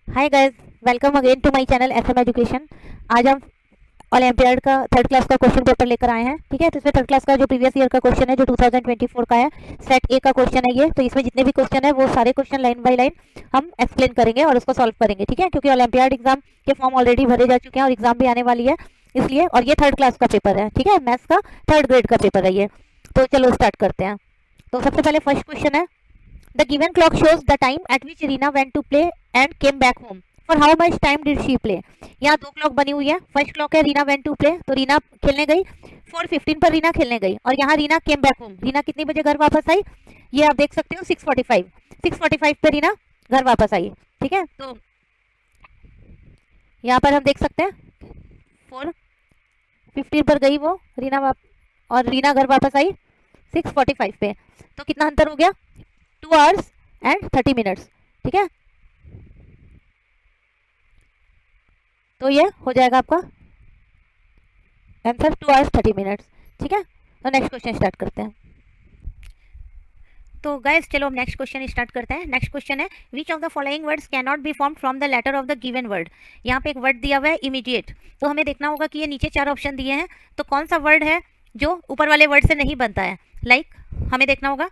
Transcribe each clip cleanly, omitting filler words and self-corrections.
Hi guys, welcome again to my channel SM education. आज हम olympiad का third class का क्वेश्चन पेपर लेकर आए हैं। ठीक है, तो इसमें थर्ड क्लास का जो प्रीवियस ईयर का क्वेश्चन है जो 2024 का है, सेट ए का क्वेश्चन है ये। तो इसमें जितने भी क्वेश्चन है वो सारे क्वेश्चन लाइन बाय लाइन हम एक्सप्लेन करेंगे और उसको सॉल्व करेंगे। ठीक है, क्योंकि ओलंपियाड एग्जाम के फॉर्म ऑलरेडी भरे जा चुके हैं और एग्जाम भी आने वाली है इसलिए। और ये थर्ड क्लास का पेपर है, ठीक है, मैथ्स का थर्ड ग्रेड का पेपर है ये। तो चलो स्टार्ट करते हैं। तो सबसे पहले फर्स्ट क्वेश्चन है, the given clock shows the time at which Reena went to play and came back home. For how much time did she play. यहाँ दो क्लॉक बनी हुई है। फर्स्ट क्लॉक है रीना वेंट टू प्ले, तो रीना खेलने गई 4:15 पर रीना खेलने गई। और यहाँ रीना केम बैक होम, रीना कितनी बजे घर वापस आई, ये आप देख सकते हो 6:45 पे रीना घर वापस आई। ठीक है, तो यहाँ पर हम देख सकते हैं 4:15 पर गई वो रीना और रीना घर वापस आई 6:45 पे। तो कितना अंतर हो गया, 2 आवर्स एंड 30 मिनट्स। ठीक है, तो ये हो जाएगा आपका आंसर 2 आवर्स 30 मिनट्स। ठीक है, तो नेक्स्ट क्वेश्चन स्टार्ट करते हैं। तो गाइस चलो हम नेक्स्ट क्वेश्चन स्टार्ट करते हैं। नेक्स्ट क्वेश्चन है, which of the following words can not be form from the letter of the given word. यहाँ पे एक वर्ड दिया हुआ है इमीडिएट, तो हमें देखना होगा कि ये नीचे 4 ऑप्शन दिए हैं, तो कौन सा वर्ड है जो ऊपर वाले वर्ड से नहीं बनता है। हमें देखना होगा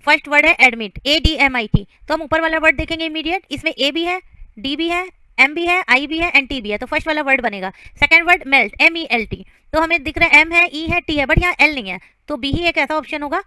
फर्स्ट वर्ड है एडमिट, ADMIT, तो हम ऊपर वाला वर्ड देखेंगे इमीडिएट, इसमें ए भी है, डी भी है, एम भी है, आई भी है एंड टी भी है, तो फर्स्ट वाला वर्ड बनेगा। सेकंड वर्ड मेल्ट, MELT, तो हमें दिख रहा है एम है, ई है, टी है, बट यहाँ एल नहीं है, तो बी ही एक ऐसा ऑप्शन होगा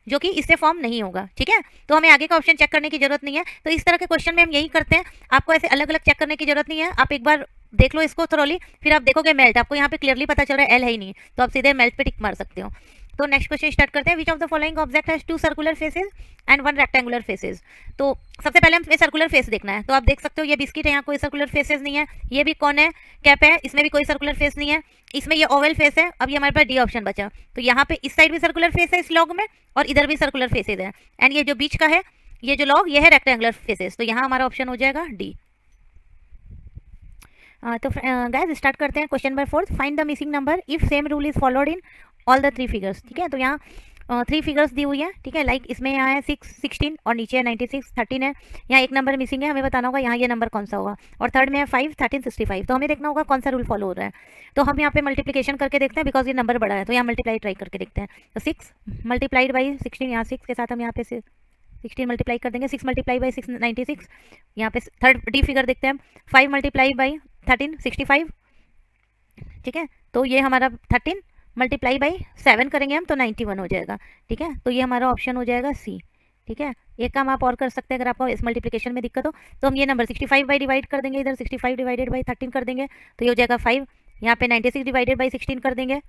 जो कि इससे फॉर्म नहीं होगा। ठीक है, तो हमें आगे का ऑप्शन चेक करने की जरूरत नहीं है। तो इस तरह के क्वेश्चन में हम यही करते हैं, आपको ऐसे अलग अलग चेक करने की जरूरत नहीं है। आप एक बार देख लो इसको थोरोली, फिर आप देखोगे मेल्ट, आपको यहाँ पे क्लियरली पता चल रहा है एल है ही नहीं, तो आप सीधे मेल्ट पे टिक मार सकते हो। तो नेक्स्ट क्वेश्चन स्टार्ट करते हैं, विच of the following object has 2 circular faces and 1 rectangular faces. तो सबसे पहले हमें सर्कुलर फेस देखना है, तो आप देख सकते हो ये बिस्किट है, यहाँ कोई सर्कुलर फेसेस नहीं है। ये भी कौन है, कैप है, इसमें भी कोई सर्कुलर फेस नहीं है। इसमें ये ओवल फेस है। अब ये हमारे पास डी ऑप्शन बचा, तो यहाँ पे इस साइड भी सर्कुलर फेस है इस लॉग में और इधर भी सर्कुलर फेसेस है, एंड ये जो बीच का है ये जो लॉग ये है रेक्टेंगुलर फेसेस, तो यहाँ हमारा ऑप्शन हो जाएगा डी। तो गाइस स्टार्ट करते हैं question number 4, find the missing number if same rule is followed in all the 3 figures. ठीक है, तो यहाँ 3 फिगर्स दी हुई है। ठीक है, इसमें यहाँ है 6 16 और नीचे है 96 13 है। यहाँ एक नंबर मिसिंग है, हमें बताना होगा यहाँ ये नंबर कौन सा होगा। और थर्ड में है 5 13 65, तो हमें देखना होगा कौन सा रूल फॉलो हो रहा है। तो हम यहाँ पे मल्टीप्लिकेशन करके देखते हैं, बिकॉज ये नंबर बड़ा है, तो यहाँ मल्टीप्लाई ट्राई करके देखते हैं। तो 6 मल्टीप्लाइड बाई 16, यहाँ 6 के साथ हम यहाँ पे 16 मल्टीप्लाई कर देंगे, 6 मल्टीप्लाई बाई 6 96। यहाँ पे थर्ड डी फिगर देखते हैं हम, 5 मल्टीप्लाई बाई 13 65। ठीक है, तो ये हमारा 13 मल्टीप्लाई बाई 7 करेंगे हम तो 91 हो जाएगा। ठीक है, तो ये हमारा ऑप्शन हो जाएगा सी। ठीक है, एक काम आप और कर सकते हैं, अगर आपको इस मल्टीप्लिकेशन में दिक्कत हो तो हम ये नंबर 65 बाई डिवाइड कर देंगे, इधर 65 डिवाइडेड बाई 13 कर देंगे तो ये हो जाएगा 5। यहाँ पे 96 डिवाइडेड बाई 16 कर देंगे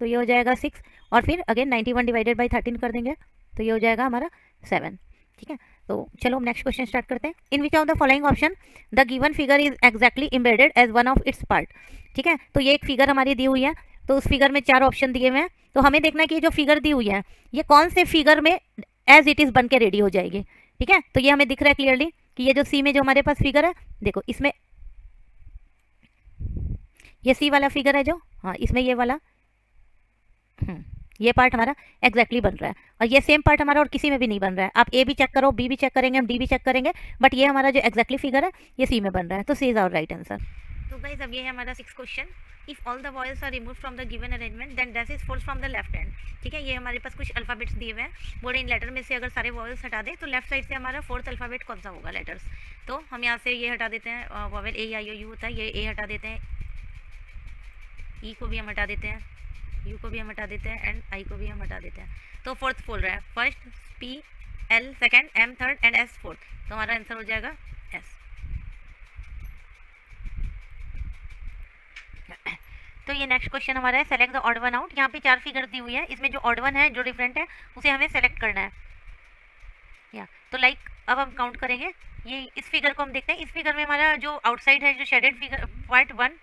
तो ये हो जाएगा 6, और फिर अगेन 91 डिवाइडेड बाई 13 कर देंगे तो ये हो जाएगा हमारा 7। ठीक है, तो चलो हम नेक्स्ट क्वेश्चन स्टार्ट करते हैं। In which of the following option the given figure is exactly embedded as one of its part. ठीक है, तो ये एक फिगर हमारी दी हुई है, तो उस फिगर में 4 ऑप्शन दिए हुए हैं, तो हमें देखना है कि ये जो फिगर दी हुई है ये कौन से फिगर में एज इट इज बन के रेडी हो जाएगी। ठीक है, तो ये हमें दिख रहा है क्लियरली कि ये जो सी में जो हमारे पास फिगर है, देखो इसमें ये सी वाला फिगर है जो, हाँ इसमें ये वाला ये पार्ट हमारा एग्जैक्टली बन रहा है, और ये सेम पार्ट हमारा और किसी में भी नहीं बन रहा है। आप ए भी चेक करो, बी भी चेक करेंगे, हम डी भी चेक करेंगे, बट ये हमारा जो एग्जैक्टली फिगर है ये सी में बन रहा है, तो C is our right answer. तो गाइस अब ये है हमारा 6 question, if all the vowels are remove from the given arrangement then dash is falls from the left hand. ठीक है, ये हमारे पास कुछ अल्फाबेट्स दिए हुए हैं, बोले इन लेटर में से अगर सारे वॉयल्स हटा दें तो लेफ्ट साइड से हमारा 4th अल्फाबेट कौन सा होगा लेटर्स। तो हम यहाँ से ये हटा देते हैं, vowel A I O you होता है, ये ए हटा देते हैं, ई को भी हम हटा देते हैं, यू को भी हम हटा देते हैं, एंड आई को भी हम हटा देते हैं। तो 4th बोल रहा है, first P L second, M third and S 4th, तो हमारा आंसर हो जाएगा एस। तो ये नेक्स्ट क्वेश्चन हमारा है, select the odd one out. यहाँ पे 4 फिगर दी हुई है, इसमें जो ऑड वन है जो डिफरेंट है उसे हमें सेलेक्ट करना है। या तो अब हम काउंट करेंगे, ये इस फिगर को हम देखते हैं, इस फिगर में हमारा जो आउटसाइड है जो शेडेड फिगर पॉइंट 1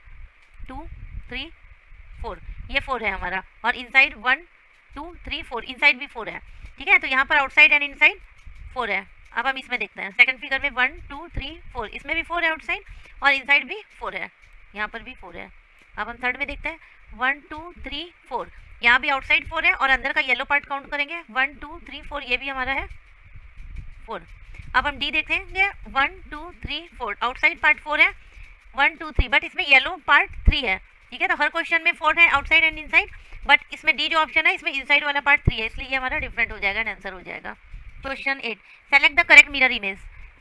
2 3 4, ये 4 है हमारा, और इनसाइड 1 2 3 4, इनसाइड भी 4 है। ठीक है, तो यहाँ पर आउटसाइड एंड इनसाइड 4 है। अब हम इसमें देखते हैं, सेकंड फिगर में 1 2 3 4, इसमें भी 4 है आउटसाइड और इनसाइड भी 4 है, यहाँ पर भी 4 है। अब हम थर्ड में देखते हैं, 1 2 3 4, यहाँ भी आउटसाइड 4 है और अंदर का येलो पार्ट काउंट करेंगे, 1 2 3 4, ये भी हमारा है 4। अब हम डी देखेंगे 1 2 3 4, आउटसाइड पार्ट 4 है 1 2 3, बट इसमें येलो पार्ट 3 है, ठीक है। तो हर क्वेश्चन में 4 है आउटसाइड एंड इनसाइड, बट इसमें डी जो ऑप्शन है इसमें इनसाइड वाला पार्ट 3 है, इसलिए ये हमारा डिफरेंट हो जाएगा एंड आंसर हो जाएगा। Question 8, select the correct mirror image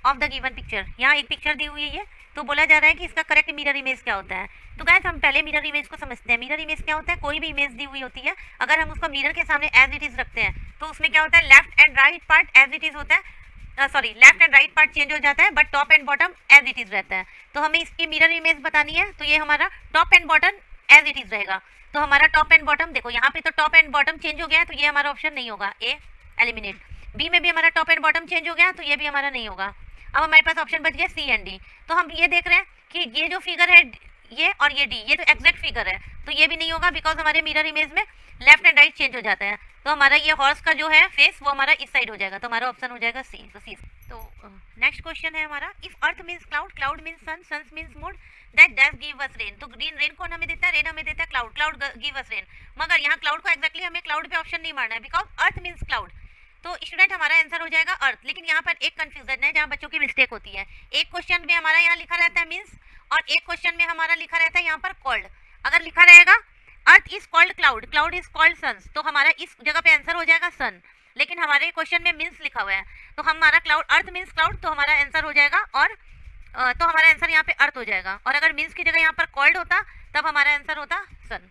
of the given picture. यहाँ एक पिक्चर दी हुई है ये, तो बोला जा रहा है कि इसका करेक्ट मिरर इमेज क्या होता है। तो गाइस हम पहले मिरर इमेज को समझते हैं। मिरर इमेज क्या होता है, कोई भी इमेज दी हुई होती है, अगर हम उसको मिरर के सामने एज इट इज रखते हैं तो उसमें क्या होता है, left and right part as it is होता है, sorry left and right part change हो जाता है, but top and bottom as it is रहता है। तो हमें इसकी मिरर इमेज बतानी है, तो ये हमारा top and bottom as it is रहेगा। तो हमारा टॉप एंड बॉटम देखो यहाँ पे तो टॉप एंड बॉटम चेंज हो गया है, तो ये हमारा ऑप्शन नहीं होगा, ए एलिमिनेट। बी में भी हमारा टॉप एंड बॉटम चेंज हो गया, तो ये भी हमारा नहीं होगा। अब हमारे पास ऑप्शन बच गया सी एंड डी। तो हम ये देख रहे हैं कि ये जो फिगर है ये और ये डी, ये तो एग्जैक्ट फिगर है, तो ये भी नहीं होगा बिकॉज हमारे मिरर इमेज में लेफ्ट एंड राइट चेंज हो जाता है। तो हमारा ये हॉर्स का जो है फेस वो हमारा इस साइड हो जाएगा, तो हमारा ऑप्शन हो जाएगा सी। तो सी। तो नेक्स्ट क्वेश्चन है हमारा, if earth means cloud, cloud means sun, sun means mood, that does give us rain. तो ग्रीन रेन कौन हमें देता है, रेन हमें देता है cloud, cloud give us rain. मगर यहाँ क्लाउड को एक्जैक्टली हमें क्लाउड पे ऑप्शन नहीं मारना है बिकॉज अर्थ मीन्स क्लाउड। तो स्टूडेंट हमारा आंसर हो जाएगा अर्थ। लेकिन यहाँ पर एक कंफ्यूजन है जहाँ बच्चों की मिस्टेक होती है। एक क्वेश्चन में हमारा यहाँ लिखा रहता है मीन्स, और एक क्वेश्चन में हमारा लिखा रहता है यहाँ पर कॉल्ड। अगर लिखा रहेगा earth is called cloud, cloud is called sun, तो हमारा इस जगह पे आंसर हो जाएगा सन। लेकिन हमारे क्वेश्चन में मीन्स लिखा हुआ है, तो हमारा क्लाउड अर्थ मीन्स क्लाउड, तो हमारा आंसर हो जाएगा और तो हमारा आंसर यहाँ पे अर्थ हो जाएगा। और अगर मीन्स की जगह यहाँ पर कॉल्ड होता तब हमारा आंसर होता सन।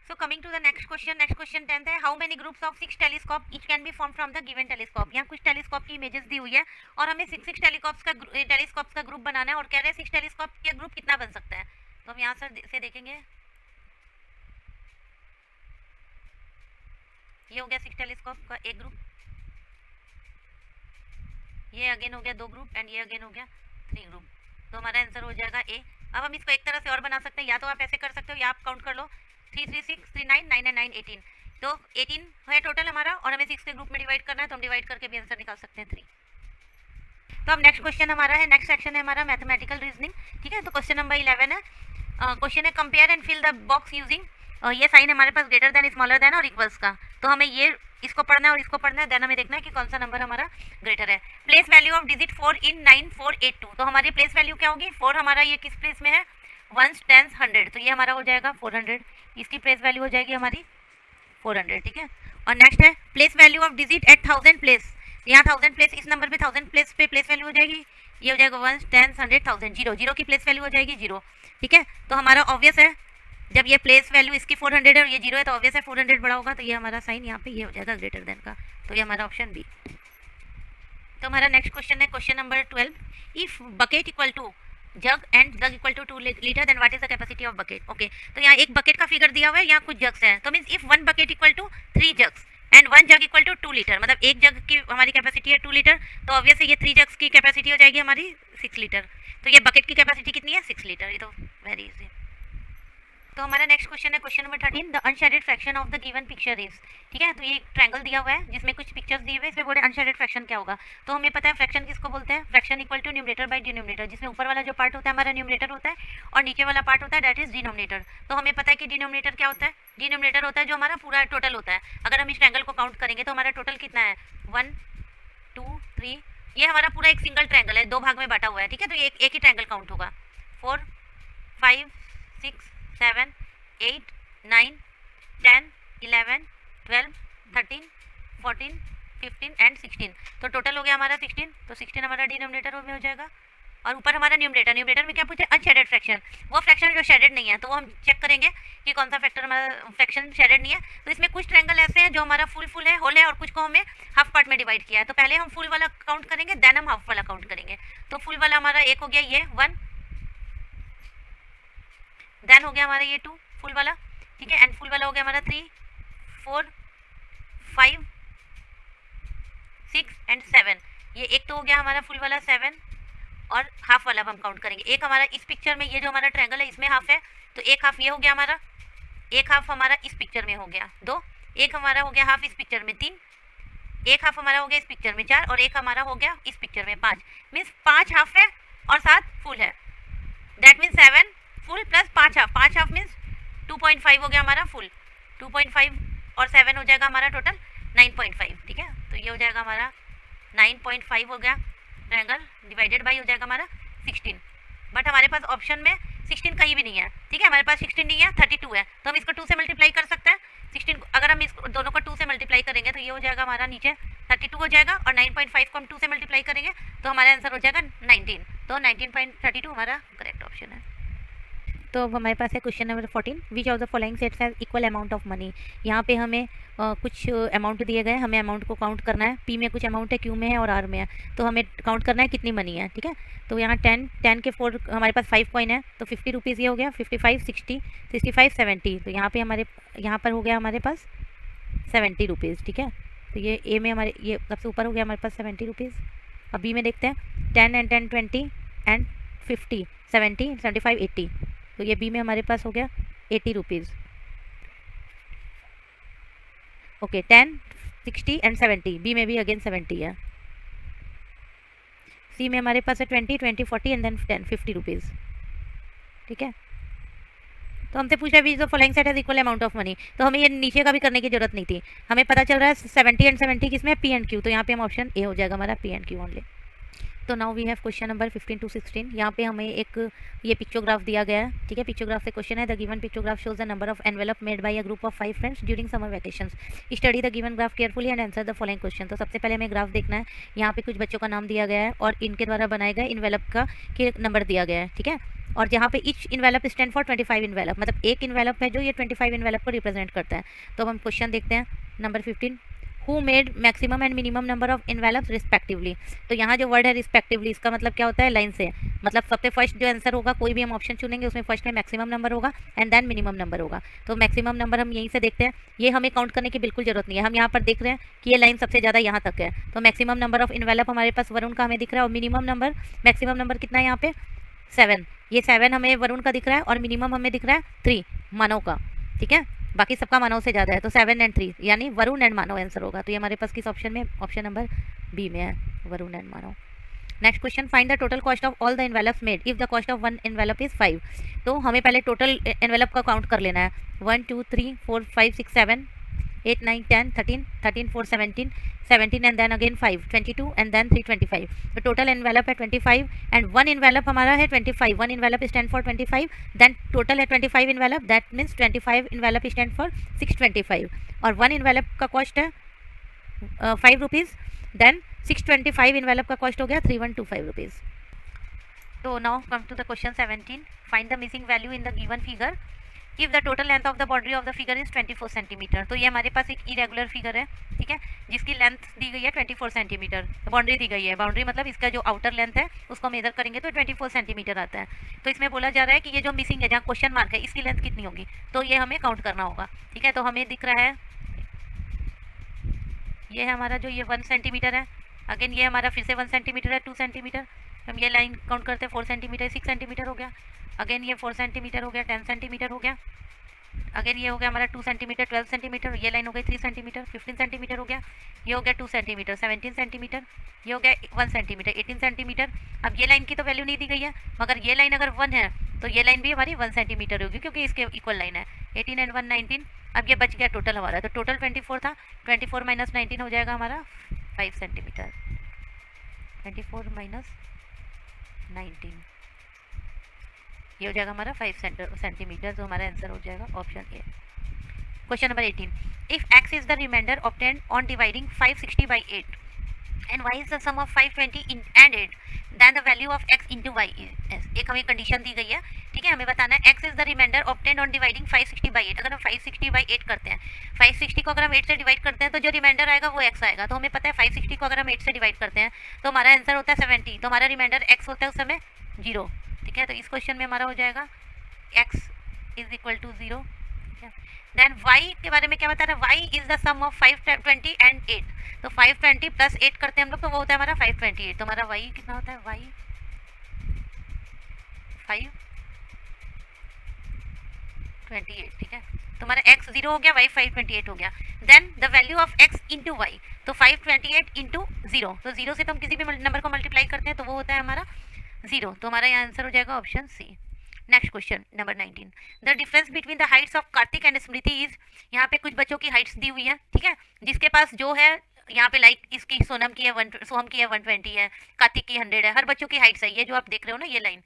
So coming to the next question 10th है, how many groups of 6 telescope each can be formed from the given telescope। यहाँ कुछ टेलीस्कोप की इमेजेस दी हुई है और हमें 6 टेलीस्कोप्स का ग्रुप बनाना है और कह रहे हैं 6 टेलीस्कोप के ग्रुप कितना बन सकता है। तो हम यहाँ से देखेंगे, ये हो गया 6 टेलीस्कोप का एक ग्रुप, ये अगेन हो गया 2 ग्रुप एंड ये अगेन हो गया 3 ग्रुप। तो हमारा आंसर हो जाएगा ए। अब हम इसको एक तरह से और बना सकते हैं, या तो आप ऐसे कर सकते हो या आप काउंट कर लो 3 3 6 3 9 9 एंड 9 18। तो 18 है टोटल हमारा और हमें 6 के ग्रुप में डिवाइड करना है, तो हम डिवाइड करके भी आंसर निकाल सकते हैं 3। तो अब नेक्स्ट क्वेश्चन हमारा है, नेक्स्ट सेक्शन है हमारा मैथमेटिकल रीजनिंग, ठीक है। तो क्वेश्चन नंबर 11 है, क्वेश्चन है compare and fill the box using, ये साइन हमारे पास ग्रेटर देन, स्मॉलर देन और इक्वल्स का। तो हमें ये इसको पढ़ना है और इसको पढ़ना है, देन हमें देखना है कि कौन सा नंबर हमारा ग्रेटर है। प्लेस वैल्यू ऑफ डिजिट 4 इन 9482। तो हमारी प्लेस वैल्यू क्या होगी, 4 हमारा ये किस प्लेस में है, 1s 10s 100, तो ये हमारा हो जाएगा 400, इसकी प्लेस वैल्यू हो जाएगी हमारी 400, ठीक है। और नेक्स्ट है place value of digit at 1000 place, यहाँ 1000 प्लेस, इस नंबर पे 1000 प्लेस पे प्लेस वैल्यू हो जाएगी, ये हो जाएगा 1s 10s 100 1000, 0 0 की प्लेस वैल्यू हो जाएगी 0, ठीक है। तो हमारा ऑब्वियस है जब ये प्लेस वैल्यू इसकी 400 है और ये 0 है तो ऑब्वियस है 400 बड़ा होगा, तो ये हमारा साइन यहाँ पे ये हो जाएगा ग्रेटर देन का, तो ये हमारा ऑप्शन बी। तो हमारा नेक्स्ट क्वेश्चन है question number 12, if bucket equal to jug and jug equal to 2 litre then what is the capacity of bucket. Okay, तो यहाँ एक बकेट का फिगर दिया हुआ है, यहाँ कुछ जग्स हैं, तो means if 1 bucket equal to 3 jugs and 1 jug equal to 2 litre, मतलब एक जग की हमारी कैपेसिटी है 2 लीटर, तो ऑब्वियसली ये 3 जग्स की कैपेसिटी हो जाएगी हमारी 6 लीटर। तो ये बकेट की कैपेसिटी कितनी है, 6 लीटर, ये तो वेरी इजी। तो हमारा नेक्स्ट क्वेश्चन है question number 13, the unshielded fraction of the given picture is, ठीक है। तो ये ट्रायंगल दिया हुआ है जिसमें कुछ पिक्चर्स दिए हुए हैं, इसमें बोले अनशेडेड फ्रैक्शन क्या होगा। तो हमें पता है फ्रैक्शन किसको बोलते हैं, fraction equal to numerator by denominator, जिसमें ऊपर वाला जो पार्ट होता है हमारा न्यूमरेटर होता है और नीचे वाला पार्ट होता है दैट इज डिनोमिनेटर। तो हमें पता है कि डिनोमिनेटर क्या होता है, डिनोमिनेटर होता है जो हमारा पूरा टोटल होता है। अगर हम इस ट्रायंगल को काउंट करेंगे तो हमारा टोटल कितना है 1 2 3, ये हमारा पूरा एक सिंगल ट्रायंगल है, 2 भाग में बांटा हुआ है, ठीक है। तो एक ही ट्रायंगल काउंट होगा, 4 5 6 7 8 9 10 11 12 13 14 15 एंड 16, तो टोटल हो गया हमारा 16, तो 16 हमारा डिनोमिनेटर में हो जाएगा। और ऊपर हमारा न्यूमरेटर, न्यूमरेटर में क्या पूछे अनशेडेड फ्रैक्शन, वो फ्रैक्शन जो शेडेड नहीं है, तो वो हम चेक करेंगे कि कौन सा फैक्टर हमारा फ्रैक्शन शेडेड नहीं है। तो इसमें कुछ ट्रायंगल ऐसे हैं जो हमारा फुल है, होल है, और कुछ को हमें हाफ पार्ट में डिवाइड किया है। तो पहले हम फुल वाला काउंट करेंगे, देन हम हाफ वाला काउंट करेंगे। तो फुल वाला हमारा एक हो गया ये 1, देन हो गया हमारा ये 2 फुल वाला, ठीक है, एंड फुल वाला हो गया हमारा 3 4 5 6 एंड 7, ये एक तो हो गया हमारा फुल वाला 7, और हाफ वाला हम काउंट करेंगे। एक हमारा इस पिक्चर में ये जो हमारा ट्रायंगल है इसमें हाफ है, तो एक हाफ ये हो गया हमारा, एक हाफ हमारा इस पिक्चर में हो गया 2, एक हमारा हो गया हाफ इस पिक्चर में 3, एक हाफ हमारा हो गया इस पिक्चर में 4, और एक हमारा हो गया इस पिक्चर में 5, मीन्स 5 हाफ है और 7 फुल है, that means 7 full plus 5 half, 5 half means 2.5 हो गया हमारा फुल, 2.5 और 7 हो जाएगा हमारा टोटल 9.5, ठीक है। तो ये हो जाएगा हमारा 9.5 हो गया ट्रायंगल, डिवाइडेड बाई हो जाएगा हमारा 16। बट हमारे पास ऑप्शन में 16 कहीं भी नहीं है, ठीक है। हमारे पास 16 नहीं है, 32 है, तो हम इसको 2 से मल्टीप्लाई कर सकते हैं। 16 अगर हम इसको दोनों को 2 से मल्टीप्लाई करेंगे तो ये हो जाएगा हमारा नीचे 32 हो जाएगा, और 9.5 को हम 2 से मल्टीप्लाई करेंगे तो हमारा आंसर हो जाएगा 19। तो 19.32 हमारा करेक्ट ऑप्शन है। तो अब हमारे पास है question number 14, which of the following sets has equal amount of money. यहाँ पे हमें कुछ अमाउंट दिए गए, हमें अमाउंट को काउंट करना है। पी में कुछ अमाउंट है, क्यू में है और आर में है, तो हमें काउंट करना है कितनी मनी है, ठीक है। तो यहाँ 10 के 4 हमारे पास 5 कॉइन है, तो 50 रुपीज़ ये हो गया, 55, 60, 65, 70। तो यहाँ पे यहाँ पर हो गया हमारे पास 70 रुपीज़, ठीक है। तो ये ए में हमारे ये सबसे ऊपर हो गया हमारे पास 70 रुपीज़। अब बी में देखते हैं 10 एंड 10 20 एंड 50 70 75 80। तो ये बी में हमारे पास हो गया 80 रुपीज़। ओके 10 60 एंड 70, बी में भी अगेन 70 है। सी में हमारे पास है 20 20 40 एंड देन 10 50 रुपीज़, ठीक है। तो हमसे पूछा which the following set has equal amount of money, तो हमें ये नीचे का भी करने की जरूरत नहीं थी, हमें पता चल रहा है 70 एंड 70 किसमें, पी एंड क्यू। तो यहाँ पे हम ऑप्शन ए हो जाएगा हमारा, पी एंड क्यू ओनली। तो now we have question number 15 to 16। यहाँ पे हमें एक ये पिक्चोग्राफ दिया गया है, ठीक है। पिक्चोग्राफ से क्वेश्चन है, the given pictograph shows the number of envelope made by a group of 5 friends during summer vacations. Study the given graph carefully and answer the following question. तो सबसे पहले हमें ग्राफ देखना है। यहाँ पे कुछ बच्चों का नाम दिया गया है और इनके द्वारा बनाए गए इन्वेलप का के नंबर दिया गया है, ठीक है। और जहाँ पे etch envelope stand for 25 envelope, मतलब एक इन्वेलप है जो ये 25 इन्वेलप को रिप्रेजेंट करता है। तो अब हम क्वेश्चन देखते हैं number 15, who made maximum and minimum number of envelopes respectively. तो यहाँ जो वर्ड है रिस्पेक्टिवली, इसका मतलब क्या होता है, लाइन से, मतलब सबसे फर्स्ट जो आंसर होगा, कोई भी हम ऑप्शन चुनेंगे उसमें फर्स्ट में मैक्सिमम नंबर होगा एंड देन मिनिमम नंबर होगा। तो मैक्सिमम नंबर हम यहीं से देखते हैं, ये हमें काउंट करने की बिल्कुल जरूरत नहीं है। हम यहाँ पर देख रहे हैं कि ये लाइन सबसे ज़्यादा यहाँ तक है, तो मैक्सिमम नंबर ऑफ इन्वेलप हमारे पास वरुण का हमें दिख रहा है, और मिनिमम नंबर मैक्सिमम नंबर कितना है यहाँ पे 7। ये 7 हमें वरुण का दिख रहा है और मिनिमम हमें दिख रहा है 3 मानव का, ठीक है। बाकी सबका मानव से ज़्यादा है, तो 7 एंड 3 यानी वरुण एंड मानव आंसर होगा। तो ये हमारे पास किस ऑप्शन में, ऑप्शन नंबर बी में है, Varun and Manav. Next question, find the total cost of all the envelopes made if the cost of one envelope is 5। तो हमें पहले टोटल एनवेलप का काउंट कर लेना है, 1 2 3 4 5 6 7 8 9 10 13 13 4 17 17 and then again 5 22 and then 3 25। तो टोटल एनवेलप है 25 एंड वन इन्वेलप हमारा है 25। One envelope stand for 25, then total है 25 envelope, that means 25 envelope stand for 625। और वन इन्वेलप का कॉस्ट है 5 रुपीज़, देन 625 इन्वेलप का कॉस्ट हो गया 3125 रुपीज़। तो now come to the question 17, find the missing value in the given figure if the total length of the boundary of the figure is 24 centimetre. तो ये हमारे पास एक irregular figure है, ठीक है, जिसकी लेंथ दी गई है 24 सेंटीमीटर, बाउंड्री दी गई है। बाउंड्री मतलब इसका जो आउटर लेंथ है उसको मेजर करेंगे तो 24 सेंटीमीटर आता है। तो इसमें बोला जा रहा है कि ये जो मिसिंग है, जहाँ क्वेश्चन मार्क है, इसकी लेंथ कितनी होगी, तो ये हमें काउंट करना होगा, ठीक है। तो हमें दिख रहा है ये है हमारा जो ये 1 सेंटीमीटर है, अगेन ये हमारा फिर से 1 सेंटीमीटर है, 2 सेंटीमीटर, हम ये लाइन काउंट करते हैं 4 सेंटीमीटर 6 सेंटीमीटर हो गया, अगेन ये 4 सेंटीमीटर हो गया 10 सेंटीमीटर हो गया, अगेन ये हो गया हमारा 2 सेंटीमीटर 12 सेंटीमीटर, ये लाइन हो गई 3 सेंटीमीटर 15 सेंटीमीटर हो गया, ये हो गया 2 सेंटीमीटर 17 सेंटीमीटर, ये हो गया 1 सेंटीमीटर 18 सेंटीमीटर। अब ये लाइन की तो वैल्यू नहीं दी गई है, मगर ये लाइन अगर 1 है तो ये लाइन भी हमारी 1 सेंटीमीटर होगी क्योंकि इसके इक्वल लाइन है। 18 एंड 1 19। अब ये बच गया टोटल हमारा, तो टोटल 24 था, 24 माइनस 19 हो जाएगा हमारा 5 सेंटीमीटर, 24 माइनस 19 ये हो जाएगा हमारा 5 सेंटीमीटर। तो हमारा आंसर हो जाएगा option A. Question number 18, if x is the remainder obtained on dividing 560 by 8 and y is the sum of 520 and 8 then the value of x into y is। एक हमें कंडीशन दी गई है, ठीक है, हमें बताना है x is the remainder obtained on dividing 560 by 8। अगर हम 560 by 8 करते हैं, 560 को अगर हम 8 से डिवाइड करते हैं तो जो रिमाइंडर आएगा वो x आएगा। तो हमें पता है 560 को अगर हम 8 से डिवाइड करते हैं तो हमारा आंसर होता है 70, तो हमारा रिमाइंडर x होता है उस समय 0, ठीक है। तो इस क्वेश्चन में हमारा हो जाएगा x इज इक्वल टू 0, ठीक है। देन y के बारे में क्या बता रहा है, y is the sum of 520 and 8। तो 520 प्लस 8 करते हैं हम लोग तो वो होता है हमारा 528। तो हमारा y कितना होता है, y 528, ठीक है। तो हमारा x 0 हो गया, y 528 हो गया। Then the value of x into y, तो 528 इंटू 0, तो 0 से तो हम किसी भी नंबर को मल्टीप्लाई करते हैं तो वो होता है हमारा 0। तो हमारा यहाँ आंसर हो जाएगा option C. Next question number 19, the difference between the heights of Kartik and Smriti is, यहाँ पे कुछ बच्चों की हाइट्स दी हुई है, ठीक है, जिसके पास जो है यहाँ पे लाइक इसकी सोनम की है सोहम की है 120 है, कार्तिक की 100 है, हर बच्चों की हाइट्स है, ये जो आप देख रहे हो ना ये लाइन,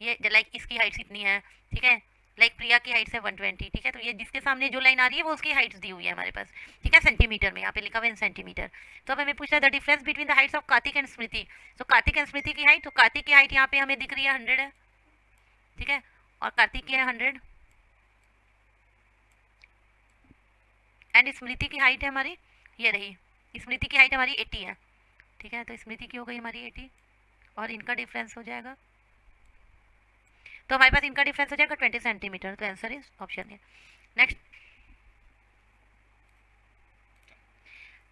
ये लाइक इसकी हाइट्स इतनी है, ठीक है, लाइक प्रिया की हाइट्स है 120, ठीक है, तो ये जिसके सामने जो लाइन आ रही है वो उसकी हाइट्स दी हुई है हमारे पास, ठीक है, सेंटीमीटर में, यहाँ पे लिखा हुआ है इन सेंटीमीटर। तो अब हमें पूछा the difference between the heights of Kartik and Smriti, तो कार्तिक एंड स्मृति की हाइट, तो कार्तिक की हाइट यहाँ पे हमें दिख रही है 100 है, ठीक है, और कार्तिक की है 100 एंड स्मृति की हाइट है हमारी ये रही, स्मृति की हाइट हमारी 80 है, ठीक है, तो स्मृति की हो गई हमारी 80 और इनका डिफरेंस हो जाएगा, तो हमारे पास इनका डिफरेंस हो जाएगा 20 सेंटीमीटर, तो आंसर इज ऑप्शन है। Next,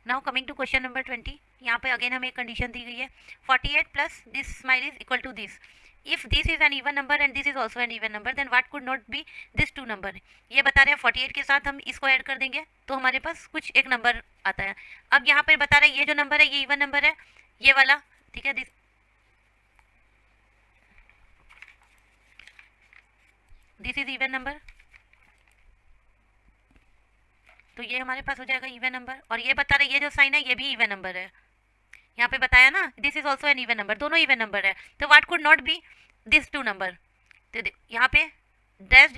now coming to question number 20, यहाँ पे अगेन हमें एक कंडीशन दी गई है 48 plus this smile is equal to this, if this is an even number and this is also an even number then what could not be this two number. ये बता रहे हैं 48 के साथ हम इसको ऐड कर देंगे तो हमारे पास कुछ एक नंबर आता है। अब यहाँ पर बता रहे हैं ये जो नंबर है ये इवन नंबर है, ये वाला, ठीक है, दिस इज इवन नंबर, तो ये हमारे पास हो जाएगा इवन नंबर, और ये बता रहे ये जो साइन है ये भी इवन नंबर है, यहाँ पे बताया ना this is also an even number, दोनों इवन नंबर है, तो what could not be this two number, तो यहाँ पे डैश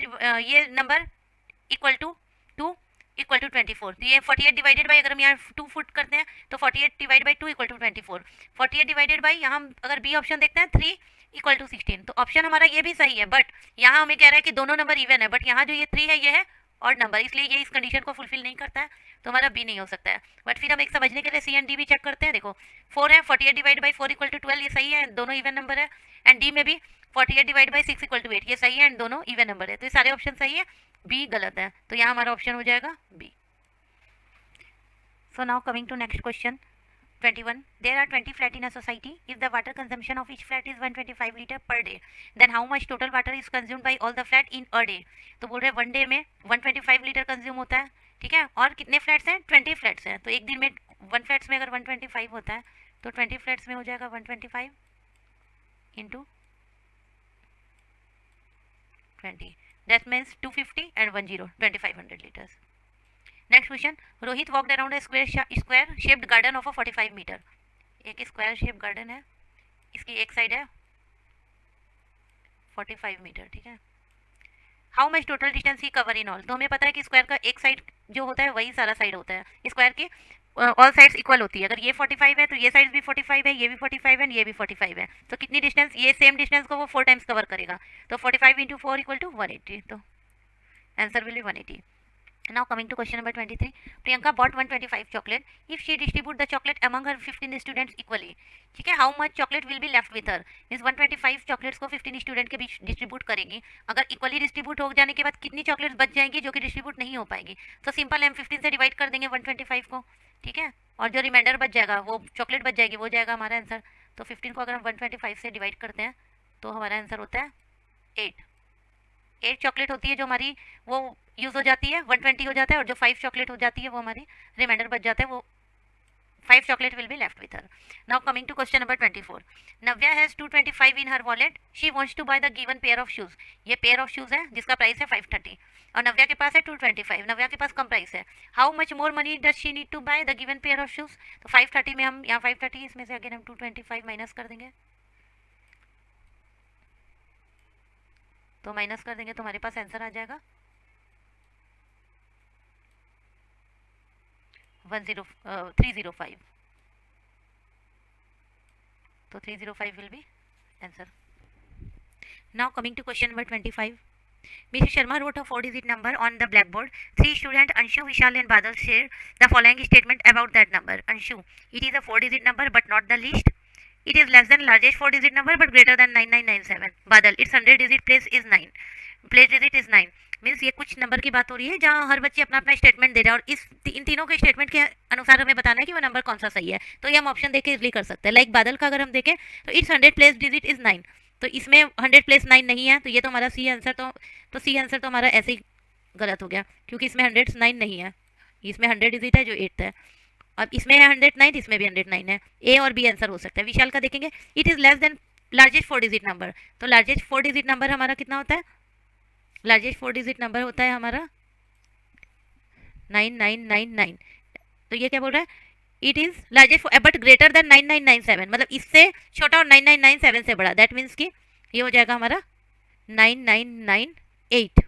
ये number equal to 2 equal to 24, तो ये 48 डिवाइडेड बाई, अगर हम यहाँ 2 फुट करते हैं तो 48 divide by 2 equal to 24, 48 divided by यहाँ हम अगर बी ऑप्शन देखते हैं 3 इक्वल टू 16, तो ऑप्शन हमारा ये भी सही है, बट यहाँ हमें कह रहा है कि दोनों नंबर इवन है, बट यहाँ जो ये 3 है ये है और नंबर, इसलिए ये इस कंडीशन को फुलफिल नहीं करता है, तो हमारा बी नहीं हो सकता है। बट फिर हम एक समझने के लिए सी एंड डी भी चेक करते हैं, देखो 4 है, 48 डिवाइड बाई 4 इक्वल टू 12, ये सही है, दोनों इवन नंबर है, एंड डी में भी 48 डिवाइड बाई 6 इक्वल टू 8, ये सही है एंड दोनों इवन नंबर है, तो ये सारे ऑप्शन सही है, बी गलत है, तो यहाँ हमारा ऑप्शन हो जाएगा बी। So now coming to next question 21, there are 20 flat in a society. If the water consumption of each flat is 125 liter per day, then how much total water is consumed by all the flat in a day? तो बोल रहे हैं 1 day में 125 litre consume होता है, ठीक है, और कितने फ्लैट्स हैं 20 फ्लैट्स हैं, तो एक दिन में 1 फ्लैट्स में अगर 125 होता है तो 20 फ्लैट्स में हो जाएगा 125 into 20, that means 250 and 10 2500 litres. Next question, Rohit walked around a square shaped garden of a 45 metre, एक स्क्वायर शेप गार्डन है, इसकी एक साइड है 45 मीटर, ठीक है, how much total distance he cover in all, तो हमें पता है कि स्क्वायर का एक साइड जो होता है वही सारा साइड होता है, स्क्वायर की ऑल साइड्स इक्वल होती है, अगर ये 45 है तो ये साइड भी 45 है, ये भी 45 है, ये भी 45 है, तो कितनी डिस्टेंस, ये सेम डिस्टेंस को वो 4 टाइम्स कवर करेगा, तो 45 इंटू 4 इक्वल टू 180, तो answer will be 180। Now coming to question number 23, Priyanka bought 125 chocolate. If she distribute the chocolate among her 15 students equally, ठीक है, how much chocolate will be left with her? Means 125 chocolates को 15 student के बीच distribute करेगी, अगर equally distribute हो जाने के बाद कितनी चॉकलेट्स बच जाएंगी जो कि डिस्ट्रीब्यूट नहीं हो पाएगी, तो सिंपल हम 15 से डिवाइड कर देंगे 125 को, ठीक है, और जो रिमाइंडर बच जाएगा वो चॉकलेट बच जाएगी, वो जाएगा हमारा आंसर, तो 15 को अगर हम 125 से डिवाइड करते हैं तो हमारा आंसर होता है 8 चॉकलेट होती है जो हमारी वो यूज़ हो जाती है, 120 हो जाता है, और जो 5 चॉकलेट हो जाती है वो हमारी रिमाइंडर बच जाता है, वो 5 chocolate will be left with her. Now coming to question number 24. Navya has 225 in her wallet. She wants to buy the given pair of shoes. ये pair of shoes है जिसका प्राइस है 530 और नव्या के पास है 225. नव्या के पास कम प्राइस है. How much more money does she need to buy the given pair of shoes? तो 530 में हम यहाँ 530 इसमें से अगेन हम 225 माइनस कर देंगे, तो माइनस कर देंगे तो हमारे पास आंसर आ जाएगा 305. तो 305 will be answer. Now coming to question number 25. Mrs. Sharma wrote a 4-digit number on the blackboard. 3 students Anshu, Vishal and Badal share the following statement about that number. Anshu, it is a 4-digit number but not the least. It is less than largest 4-digit number but greater than 9997. Badal, its 100-digit place is 9. Place digit is 9. Means ये कुछ number की बात हो रही है जहाँ हर बच्चे अपना अपना स्टेटमेंट दे रहा है और इन तीनों के स्टेटमेंट के अनुसार हमें बताना है कि वो नंबर कौन सा सही है, तो ये हम ऑप्शन देके इजली कर सकते हैं। लाइक बादल का अगर हम देखें तो इट्स 100 प्लेस डिजिट इज 9, तो इसमें 100 प्लेस 9 नहीं है, तो ये तो हमारा सी आंसर, तो सी आंसर तो हमारा ऐसे ही गलत हो गया क्योंकि इसमें 100 9 नहीं है, इसमें 100 डिजिट है जो 8 है, अब इसमें है 109, इसमें भी 109 है, ए और बी आंसर हो सकता है। विशाल का देखेंगे it is less than largest 4 digit number, तो लार्जेस्ट 4 डिजिट नंबर हमारा कितना होता है, लार्जेस्ट 4 डिजिट नंबर होता है हमारा 9999। तो ये क्या बोल रहा है, it is largest but greater than 9997, मतलब इससे छोटा और 9997 से बड़ा, दैट मीन्स कि ये हो जाएगा हमारा 9998।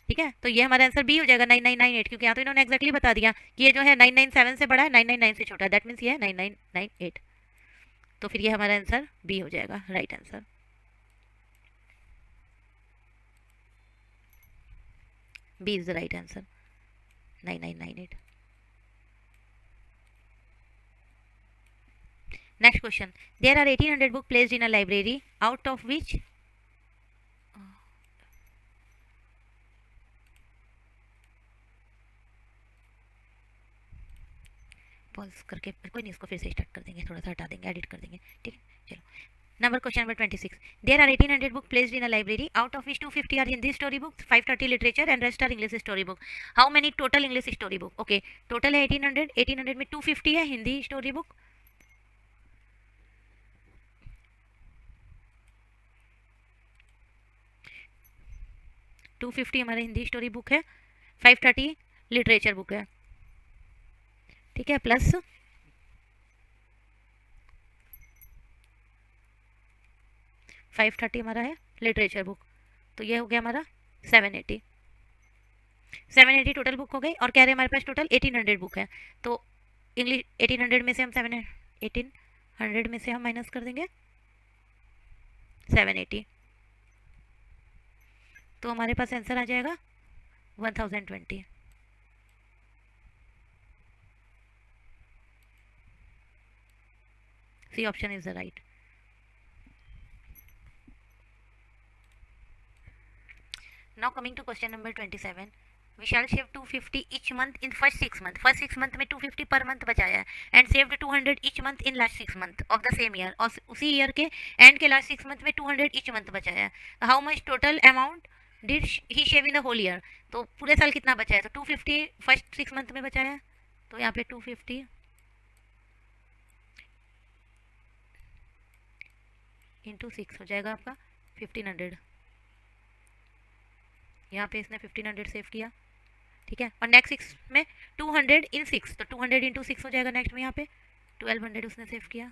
ठीक है, तो ये हमारा आंसर बी हो जाएगा 9998, क्योंकि यहाँ तो इन्होंने एक्जैक्टली बता दिया कि ये जो है 997 से बड़ा है, 999 से छोटा है, दैट मीन्स ये है 9998। तो फिर ये हमारा आंसर बी हो जाएगा, right answer. B is the right answer, 9998। Next question. There are 1800 books placed in a library, out of which pause करके कोई नहीं, इसको फिर से स्टार्ट कर देंगे, थोड़ा सा हटा देंगे, एडिट कर देंगे, ठीक है। चलो, number question number 26। There are 1800 book placed in a library, out of which 250 are Hindi story books, 530 literature and rest are English story book. How many total English story book? Okay, total है 1800, 1800 में 250 है Hindi story book, to 250 हमारे Hindi story book है, 530 literature book है, ठीक है, plus 530 हमारा है लिटरेचर बुक, तो ये हो गया हमारा 780। 780 टोटल बुक हो गई, और कह रहे हैं हमारे पास टोटल 1800 बुक है, तो इंग्लिश 1800 में से हम 1800 में से हम माइनस कर देंगे 780, तो हमारे पास आंसर आ जाएगा 1020। C option is the right. Now coming to question number 27, we shall save 250 each month in first 6 months. First 6 month में 250 per month बचाया है, and saved 200 each month in last 6 month of the same year, और उसी year के and के last 6 month में 200 each month बचाया है। How much total amount did he save in the whole year? तो पूरे साल कितना बचा है, तो 250 फर्स्ट 6 मंथ में बचाया है, तो यहाँ पे 250 इंटू 6 हो जाएगा आपका 1500, यहाँ पे इसने 1500 सेव किया, ठीक है, और नेक्स्ट 6 में 200 इन 6, तो 200 इंटू 6 हो जाएगा नेक्स्ट में, यहाँ पे 1200 उसने सेव किया।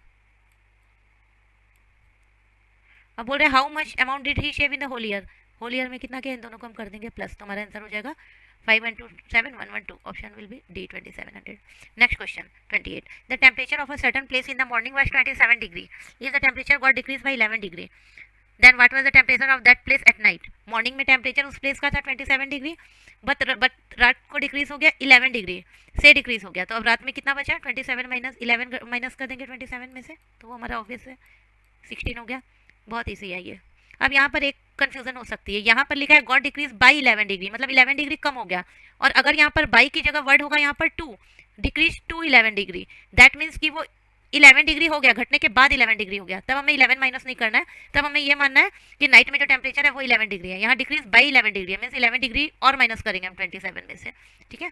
अब बोल रहे हैं how much amount did he save in the whole year, whole year में कितना किया, इन दोनों को हम कर देंगे प्लस, तो हमारा आंसर हो जाएगा 5 into 7 112, option will be D 2700। Next question 28, the temperature of a certain place in the morning was 27 degree, if the temperature got decrease by 11 degree, then what was the temperature of that place at night. Morning में temperature उस place का था 27 degree, but रात को decrease हो गया 11 degree से decrease हो गया, तो अब रात में कितना बचा, 27 माइनस 11 माइनस कर देंगे 27 में से, तो वो हमारा ऑब्वियस है 16 हो गया। बहुत ईजी है ये। अब यहाँ पर एक कंफ्यूजन हो सकती है, यहाँ पर लिखा है गॉट डिक्रीज बाई 11 डिग्री, मतलब 11 डिग्री कम हो गया, और अगर यहाँ पर बाई की जगह वर्ड होगा यहाँ पर 2 decrease to 11 degree, that means कि वो 11 डिग्री हो गया, घटने के बाद 11 डिग्री हो गया, तब हमें 11 माइनस नहीं करना है, तब हमें ये मानना है कि नाइट में जो टेम्परेचर है वो 11 डिग्री है, यहाँ डिक्रीज बाई 11 डिग्री है, मीन्स 11 डिग्री और माइनस करेंगे हम 27 में से, ठीक है,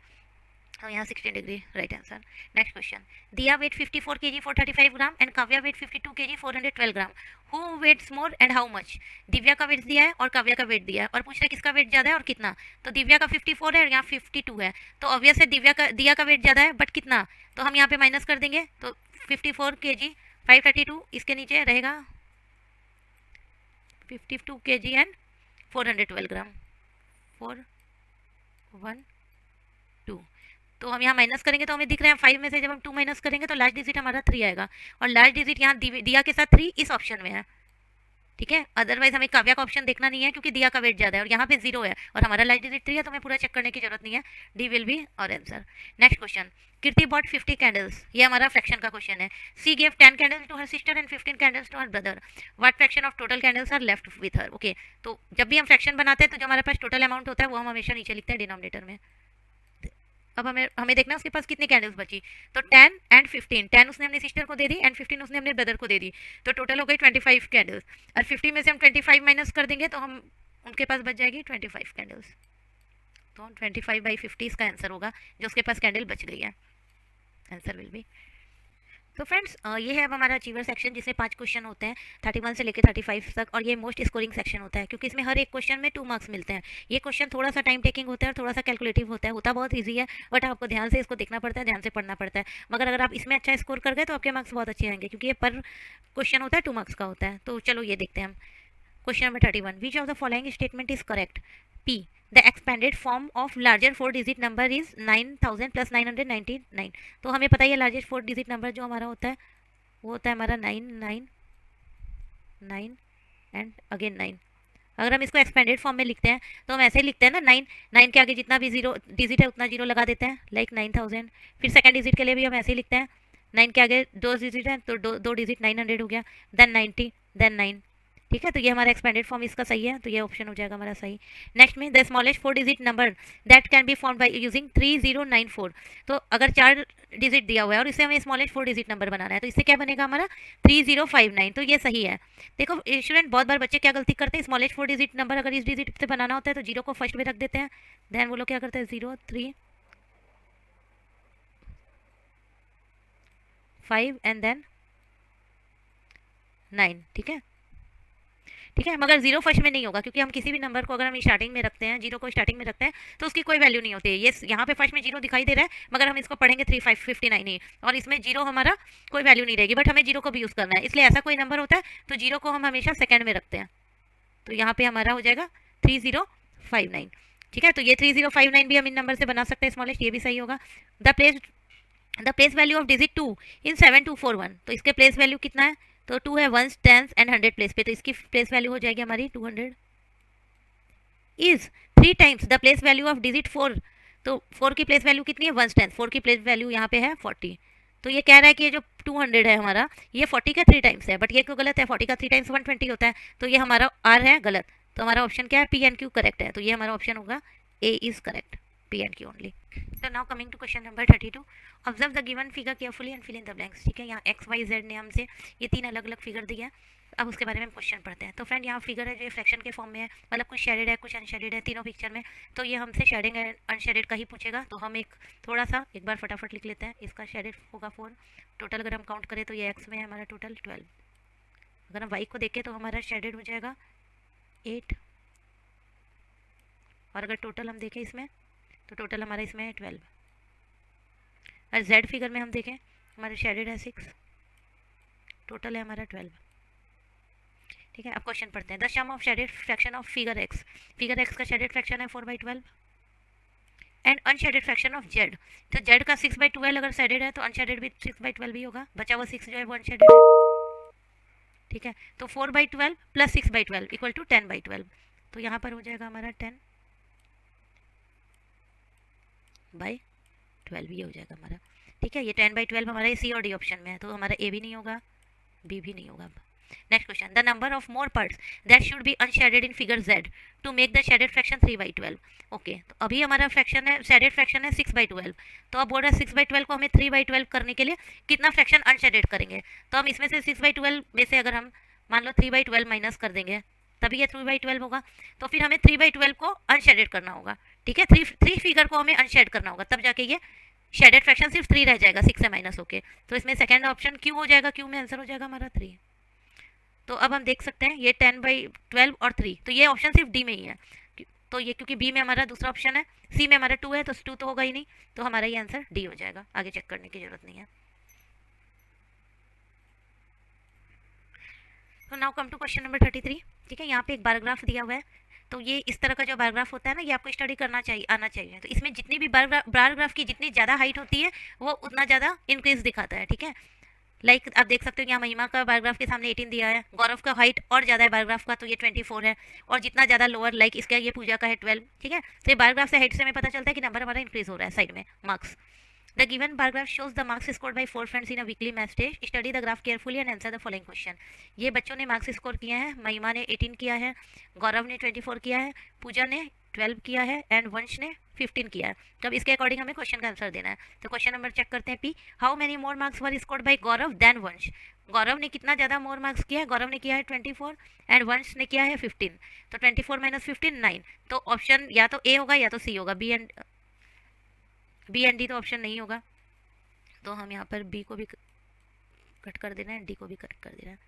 तो यहाँ 16 degree right answer. Next question, Diya weight 54 kg 435 gram and Kavya weight 52 kg 412 gram, who weighs more and how much. Divya का वेट दिया है और काव्या का वेट दिया है, और पूछ रहे किसका वेट ज़्यादा है और कितना, तो दिव्या का 54 है और यहाँ 52 है, तो ऑब्वियस है दिया का वेट ज़्यादा है, बट कितना, तो हम यहाँ पे माइनस कर देंगे, तो 54 kg 532, इसके नीचे रहेगा 52 kg एंड 412 ग्राम 412, तो हम यहाँ माइनस करेंगे तो हमें दिख रहे हैं 5 में से जब हम 2 माइनस करेंगे तो लास्ट डिजिट हमारा 3 आएगा, और लास्ट डिजिट यहाँ दिया के साथ 3 इस ऑप्शन में है, ठीक है, अदरवाइज हमें काव्या का ऑप्शन देखना नहीं है क्योंकि दिया का वेट ज़्यादा है और यहाँ पे 0 है और हमारा लास्ट डिजिट 3 है, तो हमें पूरा चेक करने की जरूरत नहीं है, डी विल बी और answer. Next question, Kirti bought 50 candles, ये हमारा फ्रैक्शन का क्वेश्चन है, she gave 10 candles to her sister and 15 candles to her brother, what fraction of total candles are left with her. Okay, तो जब भी हम fraction बनाते हैं तो जो हमारे पास टोटल अमाउंट होता है वो हम हमेशा नीचे लिखते हैं डिनोमिनेटर में। अब हमें देखना है उसके पास कितनी कैंडल्स बची, तो 10 एंड 15, 10 उसने अपनी सिस्टर को दे दी एंड 15 उसने अपने ब्रदर को दे दी, तो टोटल हो गई 25 कैंडल्स, और 50 में से हम 25 माइनस कर देंगे तो हम उनके पास बच जाएगी 25 कैंडल्स, तो 25/50 इसका आंसर होगा जो उसके पास कैंडल बच गई है, आंसर विल बी। तो फ्रेंड्स ये है अब हमारा अचीवर सेक्शन जिसमें 5 क्वेश्चन होते हैं 31 से लेकर 35 तक, और ये मोस्ट स्कोरिंग सेक्शन होता है क्योंकि इसमें हर एक क्वेश्चन में 2 मार्क्स मिलते हैं। ये क्वेश्चन थोड़ा सा टाइम टेकिंग होता है और थोड़ा सा कैलकुलेटिव होता बहुत ईजी है, बट आपको ध्यान से इसको देखना पड़ता है, ध्यान से पढ़ना पड़ता है। मगर अगर आप इसमें अच्छा स्कोर कर गए तो आपके मार्क्स बहुत अच्छे आएंगे क्योंकि ये पर क्वेश्चन होता है 2 मार्क्स का होता है। तो चलो ये देखते हैं हम। Question number 31, which of the following statement is correct? P, the expanded form of larger 4 digit number is 9000 plus 999। तो हमें पता है लार्जेस्ट 4 डिजिट नंबर जो हमारा होता है वो होता है हमारा 999 एंड अगेन 9। अगर हम इसको एक्सपेंडेड फॉर्म में लिखते हैं तो हम ऐसे ही लिखते हैं ना, 9 के आगे जितना भी जीरो डिजिट है उतना जीरो लगा देते हैं, लाइक 9000। फिर सेकंड डिजिट के लिए भी हम ऐसे ही लिखते हैं, 9 के आगे 2 डिजिट है तो दो डिजिट 900 हो गया, देन 90, देन 9। ठीक है, तो ये हमारा एक्सपेंडेड फॉर्म इसका सही है, तो ये ऑप्शन हो जाएगा हमारा सही। नेक्स्ट में the smallest 4 digit number that can be form by using 3094। तो अगर 4 डिजिट दिया हुआ है और इसे हमें स्मॉलेस्ट 4 डिजिट नंबर बनाना है तो इससे क्या बनेगा हमारा 3059। तो ये सही है। देखो स्टूडेंट, बहुत बार बच्चे क्या गलती करते हैं, स्मॉलेस्ट 4 डिजिट नंबर अगर इस डिजिट से बनाना होता है तो जीरो को फर्स्ट में रख देते हैं, देन वो लोग क्या करते हैं 0 3 5 एंड देन 9। ठीक है, ठीक है, मगर जीरो फर्स्ट में नहीं होगा क्योंकि हम किसी भी नंबर को अगर हम स्टार्टिंग में रखते हैं, जीरो को स्टार्टिंग में रखते हैं तो उसकी कोई वैल्यू नहीं होती है। ये यहाँ पे फर्स्ट में जीरो दिखाई दे रहा है मगर हम इसको पढ़ेंगे 3559 ही, और इसमें जीरो हमारा कोई वैल्यू नहीं रहेगी, बट हमें जीरो को भी यूज़ करना है, इसलिए ऐसा कोई नंबर होता है तो जीरो को हम हमेशा सेकेंड में रखते हैं। तो यहाँ पे हमारा हो जाएगा 3059। ठीक है, तो ये 3059 भी हम इन नंबर से बना सकते हैं स्मॉलेस्ट, ये भी सही होगा। The place value of digit 2 इन 7241। तो इसके प्लेस वैल्यू कितना है, तो 2 है वंस टेंस एंड 100 प्लेस पे, तो इसकी प्लेस वैल्यू हो जाएगी हमारी 200। Is 3 times the place value of digit 4। तो 4 की प्लेस वैल्यू कितनी है, वंस टेंस, 4 की प्लेस वैल्यू यहाँ पे है 40। तो ये कह रहा है कि ये जो 200 है हमारा ये 40 का 3 टाइम्स है, बट ये क्यों गलत है, 40 का 3 टाइम्स 120 होता है, तो ये हमारा आर है गलत। तो हमारा ऑप्शन क्या है, पी एंड क्यू करेक्ट है, तो ये हमारा ऑप्शन होगा A is correct, P and Q only. So now coming to question number 32, observe the given figure carefully and fill in the blanks। ठीक है, यहाँ एक्स वाई जेड ने हमसे ये 3 अलग अलग फिगर दिया है। अब उसके बारे में हम क्वेश्चन पढ़ते हैं। तो फ्रेंड यहाँ फिगर है जो फ्रैक्शन के फॉर्म में है, मतलब कुछ शेडेड है कुछ अनशेडेड है तीनों पिक्चर में, तो ये हमसे शेडिंग एंड अनशेडेड का ही पूछेगा। तो हम थोड़ा सा एक बार फटाफट लिख लेते हैं। इसका शेडेड होगा 4, टोटल अगर हम काउंट करें तो ये एक्स में है हमारा टोटल 12। अगर हम वाई को देखें तो हमारा शेडेड हो जाएगा 8, और अगर टोटल हम देखें इसमें तो टोटल हमारा इसमें है 12। और जेड फिगर में हम देखें हमारे शेडेड है 6, टोटल है हमारा 12। ठीक है, अब क्वेश्चन पढ़ते हैं। The sum of shaded fraction of figure X, figure X का शेडेड फ्रैक्शन है 4/12 and unshaded fraction of Z. तो जेड का 6/12 अगर शेडेड है तो अनशेडेड भी 6/12 ही होगा, बचा हुआ 6 जो है वो अनशेडेड है। ठीक है, तो 4/12 प्लस 6/12 इक्वल टू 10/12। तो यहाँ पर हो जाएगा हमारा 10/12 ये हो जाएगा हमारा। ठीक है, ये 10/12 हमारा सी और डी ऑप्शन में है, तो हमारा ए भी नहीं होगा, बी भी नहीं होगा। Next question, the number of more parts that should be unshaded in figure Z to make the shaded fraction 3/12। Okay, तो अभी हमारा फ्रैक्शन है, शेडेड फ्रैक्शन है 6/12, तो अब बोल रहा है 6/12 को हमें 3/12 करने के लिए कितना फ्रैक्शन अनशेडेड करेंगे। तो हम इसमें से 6/12 में से अगर हम मान लो 3/12 माइनस कर देंगे तभी ये 3/12 होगा, तो फिर हमें 3/12 को अनशेडेड करना होगा। ठीक है, थ्री फिगर को हमें अनशेड करना होगा, तब जाके ये शेडेड फ्रैक्शन सिर्फ 3 रह जाएगा 6 से माइनस होके। तो इसमें सेकंड ऑप्शन क्यू हो जाएगा, क्यू में आंसर हो जाएगा हमारा 3। तो अब हम देख सकते हैं ये 10/12 और 3, तो ये ऑप्शन सिर्फ डी में ही है। तो ये क्योंकि बी में हमारा दूसरा ऑप्शन है, सी में हमारा 2 है तो 2 तो होगा ही नहीं, तो हमारा ये आंसर डी हो जाएगा, आगे चेक करने की जरूरत नहीं है। तो now come to question number 33। ठीक है, यहाँ पे एक बारग्राफ दिया हुआ है, तो ये इस तरह का जो बारग्राफ होता है ना, ये आपको स्टडी करना चाहिए, आना चाहिए। तो इसमें जितनी भी बारग्राफ की जितनी ज़्यादा हाइट होती है वो उतना ज़्यादा इंक्रीज दिखाता है। ठीक है, लाइक आप देख सकते हो यहाँ महिमा का बायोग्राफ के सामने 18 दिया है, गौरव का हाइट और ज़्यादा है बायोग्राफ का तो ये 24 है, और जितना ज़्यादा लोअर लाइक इसका ये पूजा का है 12। ठीक है, तो ये बायोग्राफ से हाइट से हमें पता चलता है कि नंबर हमारा इंक्रीज हो रहा है साइड में marks. The given bar graph shows the marks scored by 4 friends in a weekly math test. Study the graph carefully and answer the following question। ये बच्चों ने मार्क्स स्कोर किए हैं, महिमा ने 18 किया है, गौरव ने 24 किया है, पूजा ने 12 किया है एंड वंश ने 15 किया है। तो अब इसके अकॉर्डिंग हमें क्वेश्चन का आंसर देना है। तो क्वेश्चन नंबर चेक करते हैं, P how many more marks were scored by Gaurav than Vansh. Gaurav ने कितना ज़्यादा मोर मार्क्स किया है, गौरव ने किया है 24 एंड वंश ने किया है 15। तो 24 माइनस 15 9। तो ऑप्शन या तो ए होगा या तो सी होगा, बी एंड डी तो ऑप्शन नहीं होगा, तो हम यहाँ पर बी को भी कट कर देना है, डी को भी कट कर देना है,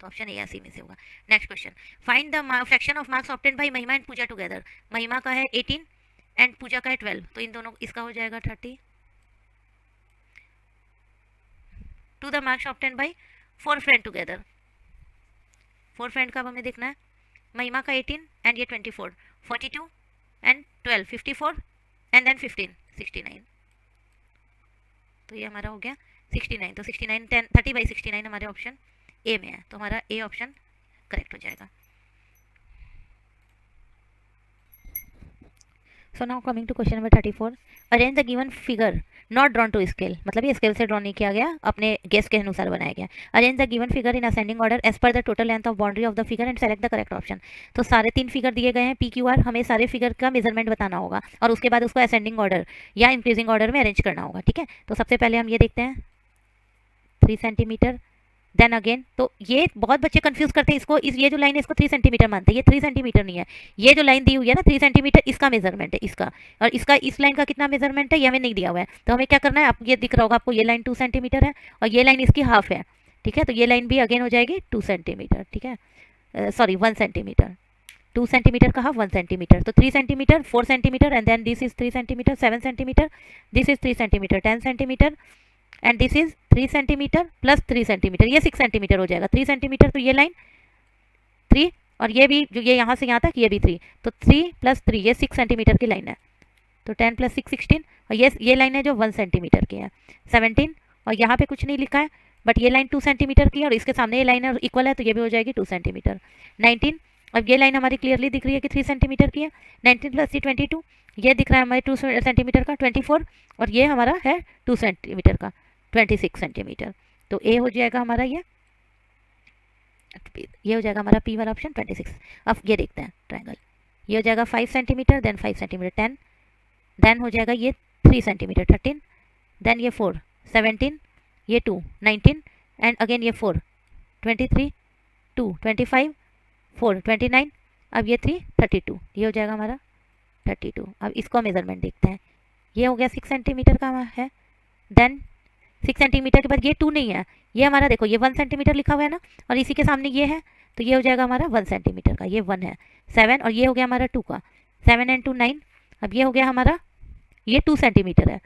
तो ऑप्शन ए या सी में से होगा। Next question, find the fraction of marks obtain bye महिमा एंड पूजा टुगेदर। महिमा का है 18 एंड पूजा का है 12, तो इन दोनों इसका हो जाएगा 30 to the marks obtain by 4 friend together. 4 friend का अब हमें देखना है, महिमा का 18 एंड ये 24, 42 एंड 12 54 एंड देन 15 69, तो ये हमारा हो गया 69। तो 69 10 30/69 हमारे ऑप्शन ए में है, तो हमारा ए ऑप्शन करेक्ट हो जाएगा। So now coming to question number 34, arrange the given figure not drawn to scale, मतलब ये स्केल से ड्रॉ नहीं किया गया, अपने गेस के अनुसार बनाया गया। Arrange the given figure in ascending order as per the total length of boundary of the figure and select the correct option. तो सारे 3 फिगर दिए गए हैं पी क्यू आर, हमें सारे फिगर का मेजरमेंट बताना होगा और उसके बाद उसको असेंडिंग ऑर्डर या इंक्रीजिंग ऑर्डर में अरेंज करना होगा, ठीक है। तो सबसे पहले हम ये देखते हैं 3 सेंटीमीटर, देन अगेन, तो ये बहुत बच्चे कंफ्यूज करते हैं इसको, ये जो लाइन है इसको 3 सेंटीमीटर मानते हैं, ये 3 सेंटीमीटर नहीं है, ये जो लाइन दी हुई है ना 3 सेंटीमीटर, इसका मेजरमेंट है इसका, और इसका इस लाइन का कितना मेजरमेंट है ये हमें नहीं दिया हुआ है। तो हमें क्या करना है, आप ये दिख रहा होगा आपको, ये लाइन 2 सेंटीमीटर है और ये लाइन इसकी हाफ है, ठीक है। तो ये लाइन भी अगेन हो जाएगी 2 सेंटीमीटर, ठीक है, सॉरी 1 सेंटीमीटर, 2 सेंटीमीटर का हाफ 1 सेंटीमीटर, तो 3 centimetre 4 centimetre and then this is 3 centimetre 7 centimetre, this is 3 centimetre 10 centimetre and this is 3 centimetre plus 3 centimetre, ये 6 सेंटीमीटर हो जाएगा। 3 सेंटीमीटर, तो ये लाइन 3 और ये भी जो ये यहाँ से यहाँ तक ये भी 3, तो 3 + 3 ये 6 सेंटीमीटर की लाइन है, तो 10 + 6 16, और ये लाइन है जो 1 सेंटीमीटर की है 17, और यहाँ पे कुछ नहीं लिखा है बट ये लाइन 2 सेंटीमीटर की है और इसके सामने ये लाइन है इक्वल है, तो ये भी हो जाएगी 2 सेंटीमीटर 19। अब ये लाइन हमारी क्लियरली दिख रही है कि 3 सेंटीमीटर की है, 19 + 3 22, ये दिख रहा है हमारे 2 सेंटीमीटर का 24, और ये हमारा है 2 सेंटीमीटर का 26 सेंटीमीटर, तो ए हो जाएगा हमारा ये हो जाएगा हमारा पी वाला ऑप्शन 26। अब ये देखते हैं ट्रायंगल, ये हो जाएगा 5 सेंटीमीटर, देन 5 सेंटीमीटर 10, देन हो जाएगा ये 3 सेंटीमीटर 13, देन ये 4 17, ये 2 19 एंड अगेन ये 4 23 2 25 4 29, अब ये 3 32, ये हो जाएगा हमारा 32। अब इसको मेजरमेंट देखते हैं, ये हो गया 6 सेंटीमीटर का है, देन 6 सेंटीमीटर के बाद ये 2 नहीं है, ये हमारा देखो ये 1 सेंटीमीटर लिखा हुआ है ना, और इसी के सामने ये है, तो ये हो जाएगा हमारा 1 सेंटीमीटर का, ये 1 है 7, और ये हो गया हमारा 2 का 7 एंड 2 9, अब ये हो गया हमारा ये 2 सेंटीमीटर है,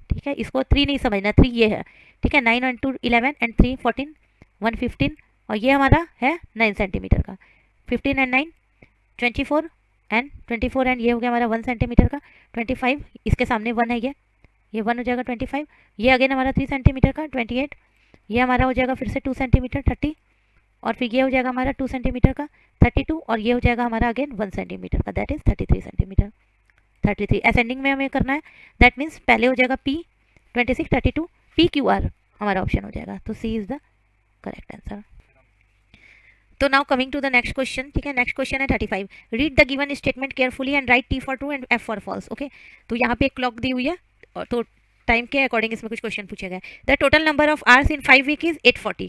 ठीक है, इसको 3 नहीं समझना, 3 ये है, ठीक है। 9 एंड 2 11 एंड 3 14 1 15, और ये हमारा है 9 सेंटीमीटर का, 15 एंड 9 24 एंड ये हो गया हमारा 1 सेंटीमीटर का 25, इसके सामने 1 है, ये 1 हो जाएगा 25, ये अगेन हमारा 3 सेंटीमीटर का 28, ये हमारा हो जाएगा फिर से 2 सेंटीमीटर 30, और फिर ये हो जाएगा हमारा 2 सेंटीमीटर का 32, और ये हो जाएगा हमारा अगेन 1 सेंटीमीटर का, दैट इज 33 सेंटीमीटर 33। असेंडिंग में हमें करना है, दैट मीन्स पहले हो जाएगा P 26 32 PQR हमारा ऑप्शन हो जाएगा, तो C is the correct answer. तो now coming to the next question, ठीक है। नेक्स्ट क्वेश्चन है 35, read the given statement carefully and write T for true and F for false, okay. तो यहाँ पे एक क्लॉक दी हुई है, तो टाइम के अकॉर्डिंग इसमें कुछ क्वेश्चन पूछे गए। The total number of hours in 5 week is 840,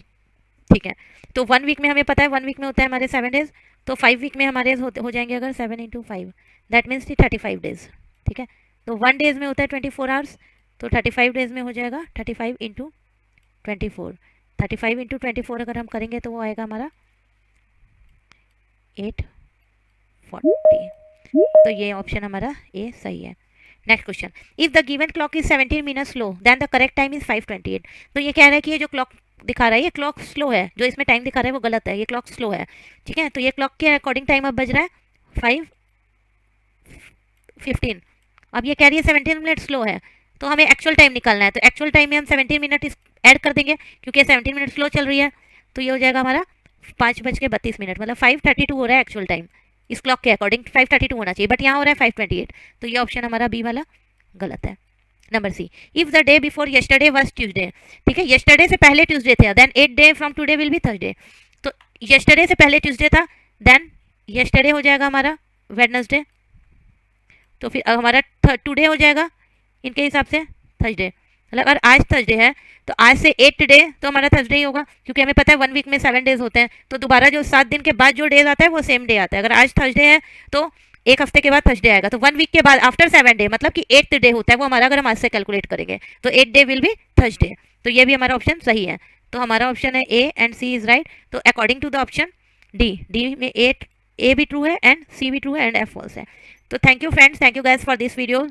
ठीक है। तो 1 वीक में हमें पता है 1 वीक में होता है हमारे 7 डेज, तो 5 वीक में हमारे हो जाएंगे अगर 7 × 5, दैट मीन्स 35 डेज, ठीक है। तो 1 डेज में होता है 24 आवर्स, तो 35 डेज में हो जाएगा 35 × 24, 35 × 24 अगर हम करेंगे तो वो आएगा हमारा 840, तो ये ऑप्शन हमारा ए सही है। Next question, if the given clock is 17 minute slow then the correct time is 5:28। तो ये कह रहा है कि ये जो क्लॉक दिखा रहा है ये क्लॉक स्लो है, जो इसमें टाइम दिखा रहा है वो गलत है, ये क्लॉक स्लो है, ठीक है। तो ये क्लॉक के अकॉर्डिंग टाइम अब बज रहा है 5:15, अब ये कह रही है 17 मिनट स्लो है, तो हमें एक्चुअल टाइम निकालना है, तो एक्चुअल टाइम में हम 17 मिनट ऐड कर देंगे क्योंकि 17 मिनट स्लो चल रही है, तो ये हो जाएगा हमारा 5:32, मतलब 5:32 हो रहा है एक्चुअल टाइम, इस क्लॉक के अकॉर्डिंग 5:32 होना चाहिए, बट यहाँ हो रहा है 5:28, तो ये ऑप्शन हमारा बी वाला गलत है। Number C, if the day before yesterday was Tuesday, ठीक है, येस्टरडे से पहले ट्यूसडे था, then 8 day from today will be Thursday, तो येस्टरडे से पहले ट्यूसडे था, देन येस्टरडे हो जाएगा हमारा वेडनेसडे, तो फिर हमारा टुडे हो जाएगा इनके हिसाब से थर्सडे, मतलब अगर आज थर्सडे है तो आज से 8 डे तो हमारा थर्सडे ही होगा, क्योंकि हमें पता है 1 वीक में 7 डेज होते हैं, तो दोबारा जो 7 दिन के बाद जो डेज आता है वो सेम डे आता है। अगर आज थर्सडे है तो एक हफ्ते के बाद थर्सडे आएगा, तो 1 वीक के बाद आफ्टर 7 डे मतलब कि 8th डे होता है वो हमारा, अगर हम आज से कैलकुलेट करेंगे तो 8 डे विल बी थर्सडे, तो ये भी हमारा ऑप्शन सही है। तो हमारा ऑप्शन है A and C is right. तो according to the option D में ए भी ट्रू है एंड सी भी ट्रू है एंड एफ फॉल्स है। तो thank you friends, thank you guys for this video.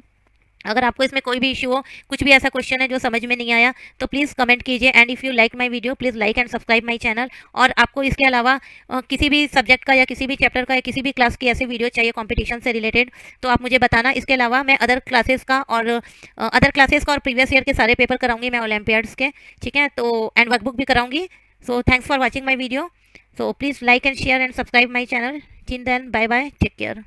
अगर आपको इसमें कोई भी इशू हो, कुछ भी ऐसा क्वेश्चन है जो समझ में नहीं आया, तो प्लीज़ कमेंट कीजिए and if you like my video please like and subscribe my channel. और आपको इसके अलावा किसी भी सब्जेक्ट का या किसी भी चैप्टर का या किसी भी क्लास की ऐसी वीडियो चाहिए कॉम्पिटिशन से रिलेटेड, तो आप मुझे बताना। इसके अलावा मैं अदर क्लासेस का और प्रीवियस ईयर के सारे पेपर कराऊंगी मैं ओलंपियाड्स के, ठीक है, तो एंड वर्कबुक भी कराऊंगी। So thanks for watching my video. So please like and share and subscribe my channel. Till then bye bye, take care.